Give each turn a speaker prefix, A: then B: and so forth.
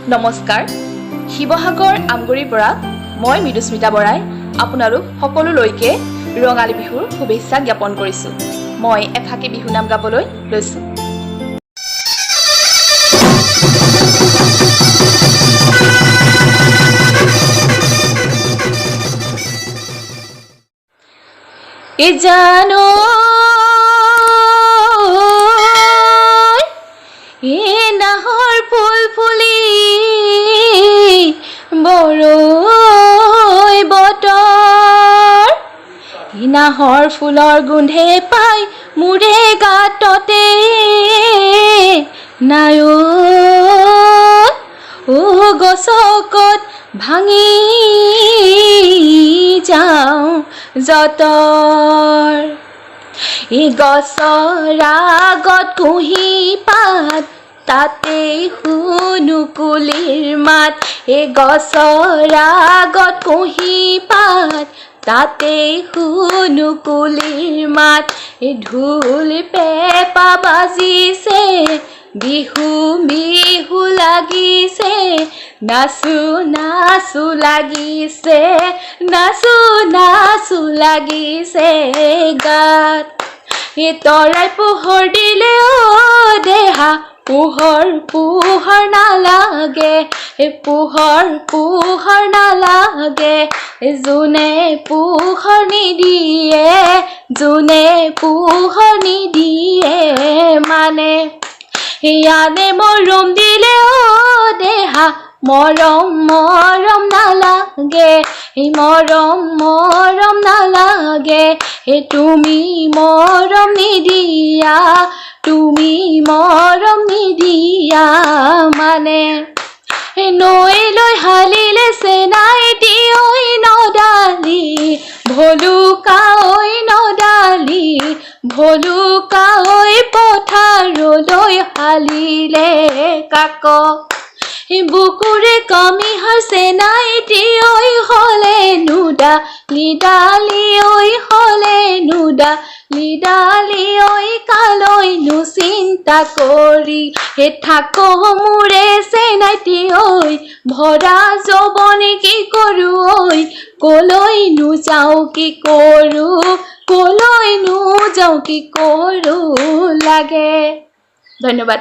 A: নমস্কাৰ শিৱসাগৰ আমগুৰিৰ পৰা মই মৃদুস্মিতা বৰাই আপোনালোক সকলোলৈকে ৰঙালী বিহুৰ শুভেচ্ছা জ্ঞাপন কৰিছোঁ। মই এফাকি বিহু নাম গাবলৈ লৈছোঁ। এ জানো এ নাহৰ ফুল ফুলি বৰৈ বতৰ নাহৰ ফুলৰ গোন্ধে পাই মোৰে গাততে নায়ো ও গছকত ভাঙি যাওঁ যতৰ এই গছৰ আগত কুঁহি পাত তাতে শুনো কুলিৰ মাত এই গছৰ আগত কুঁহি পাত তাতে শুনো কুলিৰ মাত এই ঢোল পেঁপা বাজিছে বিহু বিহু লাগিছে নাচো নাচো লাগিছে নাচো নাচো লাগিছে গাত এই তৰাই পোহৰ দিলে অ দেহা পোহৰ পোহৰ নালাগে পোহৰ পোহৰ নালাগে যোনে পোহৰ নিদিয়ে যোনে পোহৰ নিদিয়ে মানে ইয়ানে মৰম দিলে অ দেহা মৰম মৰম নালাগে মৰম মৰম নালাগে তুমি মৰম নিদিয়া তুমি মৰম নিদিয়া মানে নৈ লৈ হালিলে চেনাইটি ঐ নদালি ভলুকা ঐ নদালি ভলুকা ঐ পথাৰলৈ হালিলে কাক বুকুৰে কামিহাৰ চেনাইটি ঐ হলে নুদা লিডালি ঐ হলে নুদা লিডালি ঐ কালৈ নো চিন্তা কৰি থাক মোৰে চেনাইটি ঐ ভৰা যৌৱনে কি কৰো ঐ কলৈ নো যাওঁ কি কৰো কলৈ নো যাওঁ কি কৰো লাগে। ধন্যবাদ।